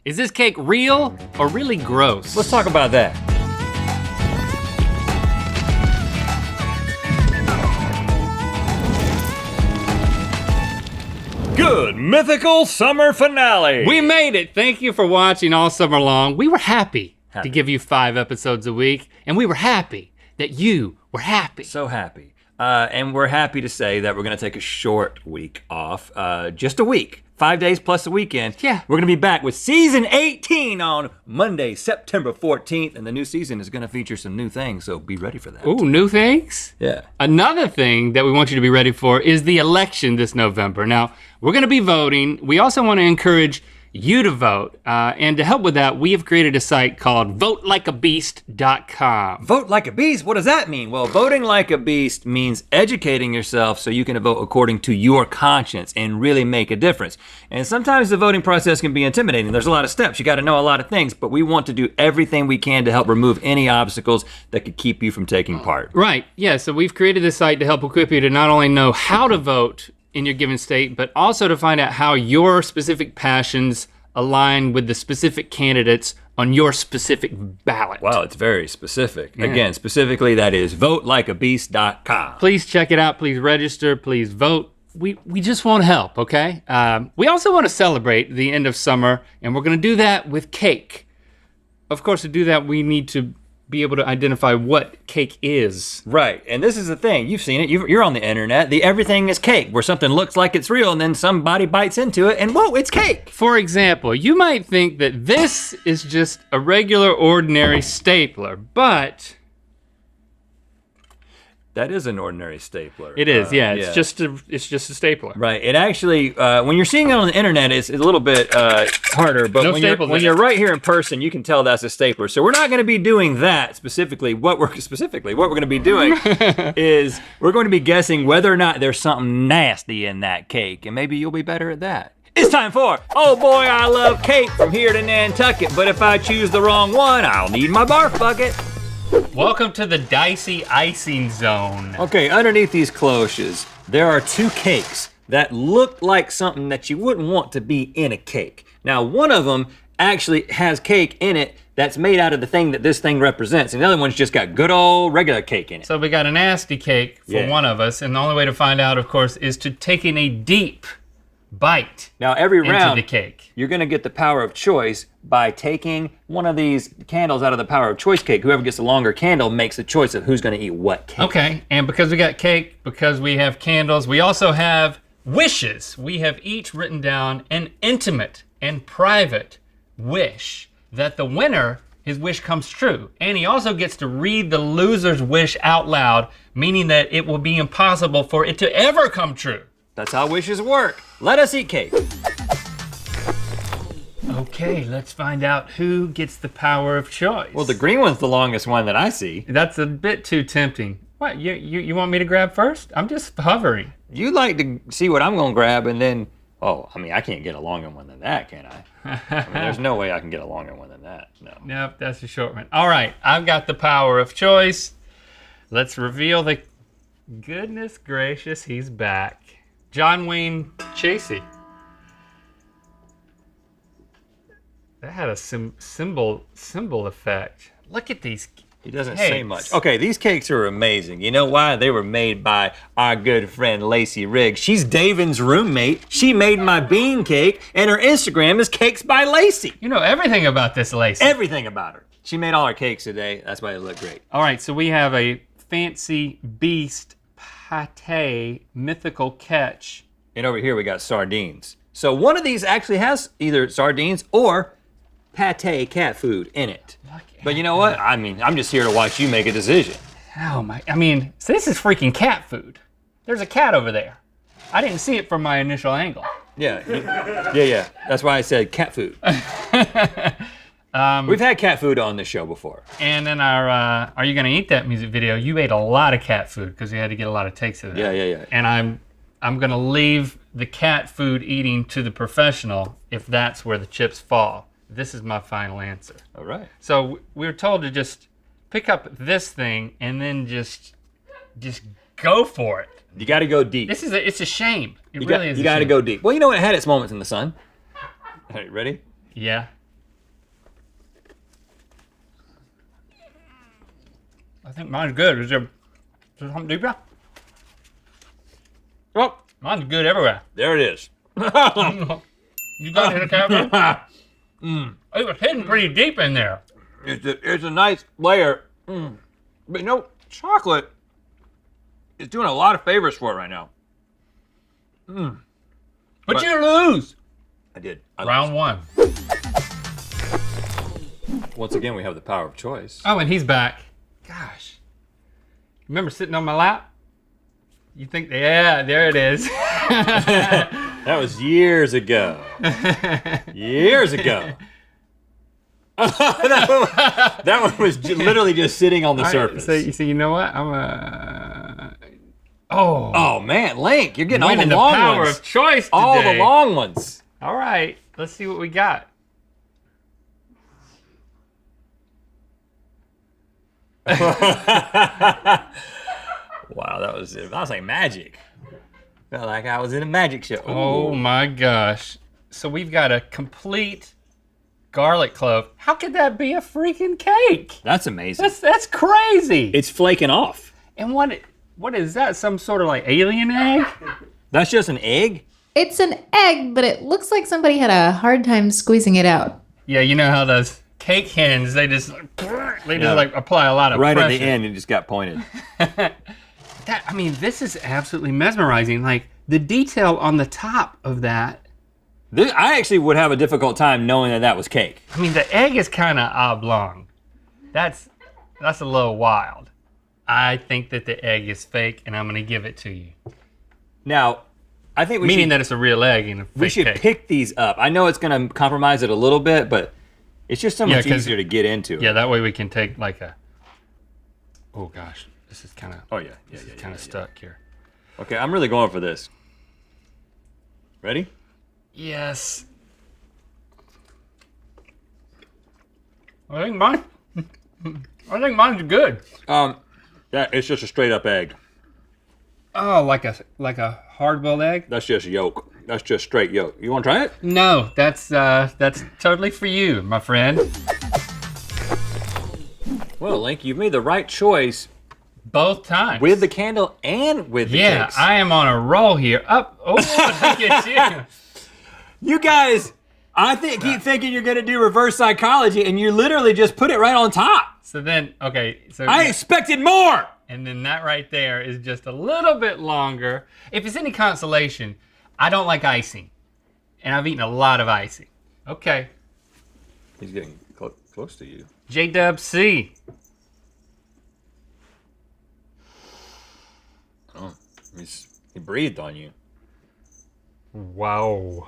Is this cake real or really gross? Let's talk about that. Good Mythical summer finale. We made it. Thank you for watching all summer long. We were happy to give you 5 episodes a week, and we were happy that you were happy. So happy. And we're happy to say that we're gonna take a short week off, just a week. 5 days plus a weekend. Yeah. We're gonna be back with season 18 on Monday, September 14th, and the new season is gonna feature some new things, so be ready for that. Ooh, new things? Yeah. Another thing that we want you to be ready for is the election this November. Now, we're gonna be voting. We also wanna encourage you to vote. And to help with that, we have created a site called votelikeabeast.com. Vote like a beast, what does that mean? Well, voting like a beast means educating yourself so you can vote according to your conscience and really make a difference. And sometimes the voting process can be intimidating. There's a lot of steps, you gotta know a lot of things, but we want to do everything we can to help remove any obstacles that could keep you from taking part. Right, yeah, so we've created this site to help equip you to not only know how to vote in your given state, but also to find out how your specific passions align with the specific candidates on your specific ballot. Wow, it's very specific. Yeah. Again, specifically that is votelikeabeast.com. Please check it out, please register, please vote. We just want to help, okay? We also want to celebrate the end of summer, and we're gonna do that with cake. Of course, to do that, we need to be able to identify what cake is. Right, and this is the thing, you've seen it, you're on the internet, the everything is cake, where something looks like it's real and then somebody bites into it and whoa, it's cake. For example, you might think that this is just a regular ordinary stapler, but that is an ordinary stapler. It is, yeah. It's just a stapler. Right. It actually, when you're seeing it on the internet, it's a little bit harder. But when you're right here in person, you can tell that's a stapler. So we're not going to be doing that specifically. What we're going to be doing is we're going to be guessing whether or not there's something nasty in that cake, and maybe you'll be better at that. It's time for Oh Boy, I Love Cake from here to Nantucket. But if I choose the wrong one, I'll need my barf bucket. Welcome to the dicey icing zone. Okay, underneath these cloches, there are 2 cakes that look like something that you wouldn't want to be in a cake. Now, one of them actually has cake in it that's made out of the thing that this thing represents, and the other one's just got good old regular cake in it. So we got a nasty cake for one of us, and the only way to find out, of course, is to take in a deep bite. Now every round, into the cake. You're gonna get the power of choice by taking one of these candles out of the power of choice cake. Whoever gets the longer candle makes the choice of who's gonna eat what cake. Okay, and because we got cake, because we have candles, we also have wishes. We have each written down an intimate and private wish that the winner, his wish comes true. And he also gets to read the loser's wish out loud, meaning that it will be impossible for it to ever come true. That's how wishes work. Let us eat cake. Okay, let's find out who gets the power of choice. Well, the green one's the longest one that I see. That's a bit too tempting. What, you want me to grab first? I'm just hovering. You like to see what I'm gonna grab and then, oh, I mean, I can't get a longer one than that, can I? I mean, there's no way I can get a longer one than that, no. Nope, that's a short one. All right, I've got the power of choice. Let's reveal the, goodness gracious, he's back. John Wayne Chasey. That had a symbol effect. Look at these cakes. He doesn't say much. Okay, these cakes are amazing. You know why? They were made by our good friend Lacey Riggs. She's Davin's roommate. She made my bean cake, and her Instagram is Cakes by Lacey. You know everything about this Lacey. Everything about her. She made all our cakes today. That's why they look great. All right, so we have a fancy beast pate mythical catch. And over here we got sardines. So one of these actually has either sardines or pate cat food in it. But you know what? I mean, I'm just here to watch you make a decision. Oh my, I mean, so this is freaking cat food. There's a cat over there. I didn't see it from my initial angle. Yeah. That's why I said cat food. We've had cat food on this show before. And then our Are You Gonna Eat That music video, you ate a lot of cat food because you had to get a lot of takes of that. Yeah. And I'm gonna leave the cat food eating to the professional if that's where the chips fall. This is my final answer. All right. So we were told to just pick up this thing and then just go for it. You got to go deep. It's a shame. It You really is. You got to go deep. Well, you know what? It had its moments in the sun. All right, ready? Yeah. I think mine's good. Is there something deeper? Oh, mine's good everywhere. there it is. You got it in the camera? It was hidden pretty deep in there. It's a nice layer. But you know, chocolate is doing a lot of favors for it right now. But you lose. I did. Round one. Once again, we have the power of choice. Oh, and he's back. Gosh. Remember sitting on my lap? You think, yeah, there it is. That was years ago. Years ago. that one was literally just sitting on the surface. So you know what? I'm Oh man, Link, you're getting all the winning long the power ones. of choice today. All the long ones. All right, let's see what we got. Wow, that was like magic. Felt like I was in a magic show. Oh my gosh. So we've got a complete garlic clove. How could that be a freaking cake? That's amazing. That's crazy. It's flaking off. And what is that? Some sort of like alien egg? That's just an egg? It's an egg, but it looks like somebody had a hard time squeezing it out. Yeah, you know how those cake hens, they just like apply a lot of right pressure. at the end, it just got pointed. I mean, this is absolutely mesmerizing. Like the detail on the top of that. I actually would have a difficult time knowing that was cake. I mean, the egg is kind of oblong. That's a little wild. I think that the egg is fake, and I'm gonna give it to you. Now, I think Meaning that it's a real egg and a fake we should cake. pick these up. I know it's gonna compromise it a little bit, but it's just so much easier to get into. Yeah, that way we can take like a. Oh gosh, this is kind of. Oh yeah, kind of stuck here. Okay, I'm really going for this. Ready? Yes. I think mine's good. Yeah, it's just a straight up egg. Oh, like a hard-boiled egg? That's just yolk. That's just straight yolk. You want to try it? No, that's totally for you, my friend. Well, Link, you've made the right choice Both times. with the candle and with the yeah, cakes. I am on a roll here. Oh, look at you. You guys, keep thinking you're gonna do reverse psychology, and you literally just put it right on top. So then, okay, so I expected more. and then that right there is just a little bit longer. If it's any consolation, I don't like icing, and I've eaten a lot of icing. Okay, He's getting close to you. JWC. Oh, he breathed on you. Wow.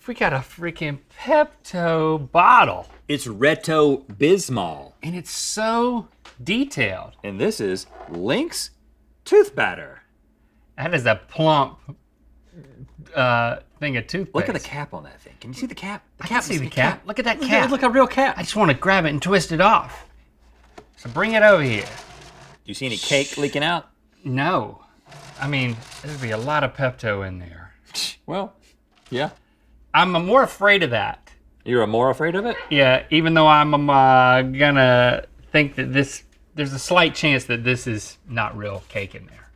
We got a freaking Pepto bottle. It's Reto Bismol, And it's so detailed. and this is Link's tooth batter. That is a plump thing of toothpaste. Look at the cap on that thing. Can you see the cap? I can see the cap. Look at that Look, cap. It looks like a real cap. I just want to grab it and twist it off. So bring it over here. Do you see any cake leaking out? No. I mean, there'd be a lot of Pepto in there. Well, yeah. I'm more afraid of that. You're more afraid of it? Yeah, even though I'm gonna think that there's a slight chance that this is not real cake in there.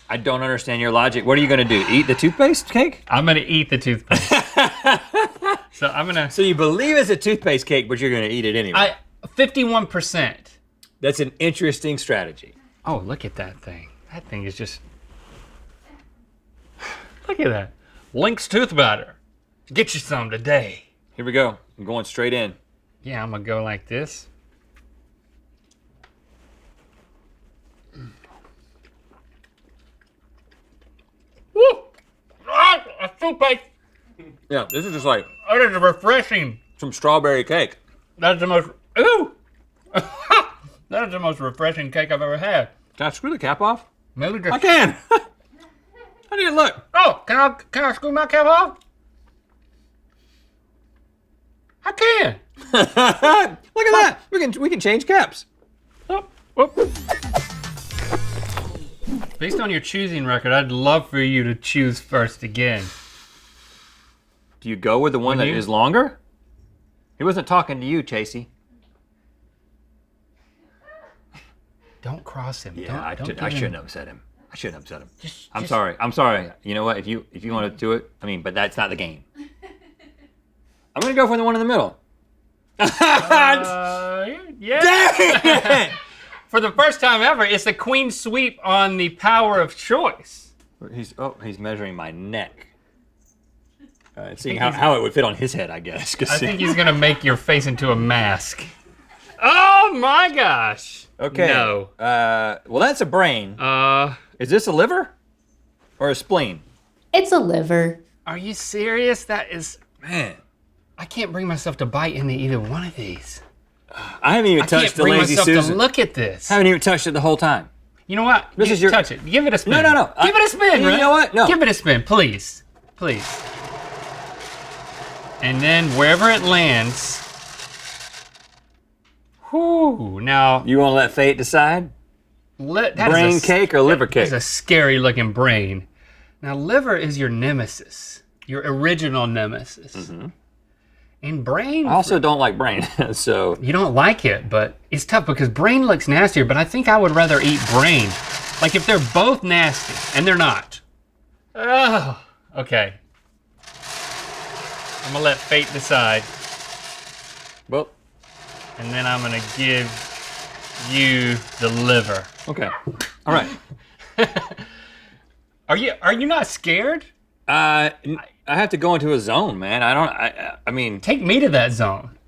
I don't understand your logic. What are you gonna do? Eat the toothpaste cake? I'm gonna eat the toothpaste. So I'm gonna. So you believe it's a toothpaste cake, but you're gonna eat it anyway. 51%. That's an interesting strategy. Oh, look at that thing. That thing is just. Look at that. Link's tooth batter. Get you some today. Here we go. I'm going straight in. Yeah, I'm gonna go like this. Woo! Ah, a toothpaste. Yeah, this is just like That is refreshing. some strawberry cake. That's the most. Ooh! That is the most refreshing cake I've ever had. Can I screw the cap off? Maybe just. I can. How did it look? Oh, can I screw my cap off? I can. Look at that. We can change caps. Oh, whoop. Based on your choosing record, I'd love for you to choose first again. Do you go with the one that you? is longer? He wasn't talking to you, Chasey. Don't cross him. Yeah, I don't shouldn't upset him. I shouldn't upset him. I'm sorry. I'm sorry. You know what? If you want to do it, I mean, but that's not the game. I'm gonna go for the one in the middle. Yeah. Dang it! For the first time ever, it's a queen sweep on the power of choice. He's measuring my neck. Seeing how it would fit on his head, I guess. I think he's gonna make your face into a mask. Oh my gosh. Okay. No. Well, that's a brain. Is this a liver or a spleen? It's a liver. Are you serious? That is. Man. I can't bring myself to bite into either one of these. I haven't even touched the Lazy I can't bring myself Susan. to look at this. I haven't even touched it the whole time. You know what? Touch it. Give it a spin. No. Give it a spin, right? You know what? No. Give it a spin, please. Please. And then wherever it lands. Whoo. Now. You want to let fate decide? Brain cake or liver cake? That's a scary looking brain. Now, liver is your nemesis. Your original nemesis. Mm-hmm. And brain. I also don't like brain, so. You don't like it, but it's tough because brain looks nastier, but I think I would rather eat brain. Like if they're both nasty, and they're not. Oh, okay. I'm gonna let fate decide. Well. And then I'm gonna give you the liver. Okay. All right. Are you not scared? I have to go into a zone, man. I mean. Take me to that zone.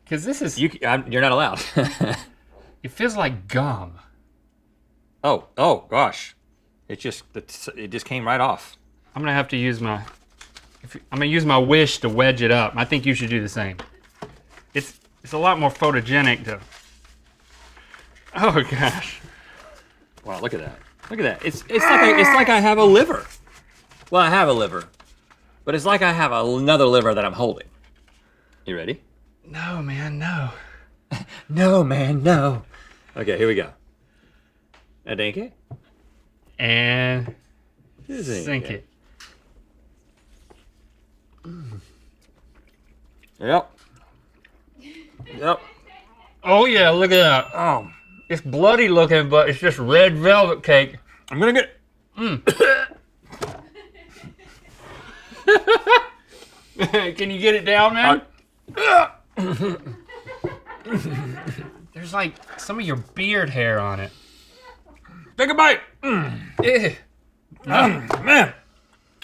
Because this is. You're not allowed. It feels like gum. Oh gosh. It just came right off. I'm gonna have to use my. I'm gonna use my wish to wedge it up. I think you should do the same. It's a lot more photogenic to. Oh gosh. Wow, look at that. Look at that. It's like I have a liver. Well, I have a liver, but it's like I have another liver that I'm holding. You ready? No, man, no. No, man, no. Okay, here we go. A dinky. And sink it. Yep. Oh yeah, look at that. Oh, it's bloody looking, but it's just red velvet cake. I'm gonna get. Can you get it down, man? There's like some of your beard hair on it. Take a bite. Man,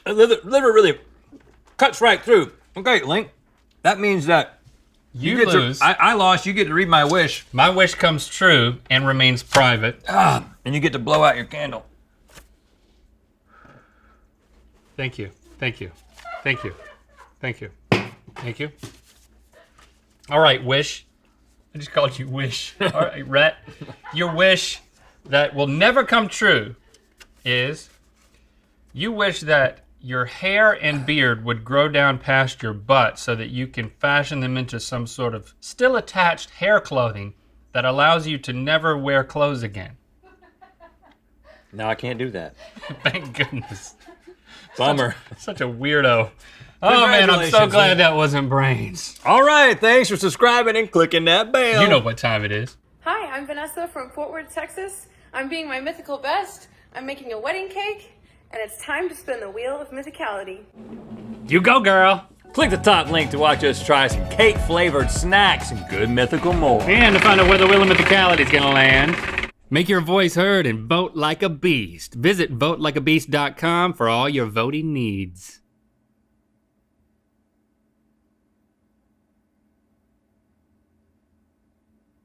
the liver really cuts right through. Okay, Link. That means that you lose. I lost. You get to read my wish. My wish comes true and remains private. And you get to blow out your candle. Thank you. Thank you. Thank you. Thank you. Thank you. All right, wish. I just called you wish. All right, Rhett. Your wish that will never come true is you wish that your hair and beard would grow down past your butt so that you can fashion them into some sort of still attached hair clothing that allows you to never wear clothes again. No, I can't do that. Thank goodness. Bummer. Such a weirdo. Oh man, I'm so glad that wasn't brains. All right, thanks for subscribing and clicking that bell. You know what time it is. Hi, I'm Vanessa from Fort Worth, Texas. I'm being my mythical best. I'm making a wedding cake, and it's time to spin the wheel of mythicality. You go, girl. Click the top link to watch us try some cake-flavored snacks and good mythical more. And to find out where the wheel of mythicality is gonna land. Make your voice heard and vote like a beast. Visit votelikeabeast.com for all your voting needs.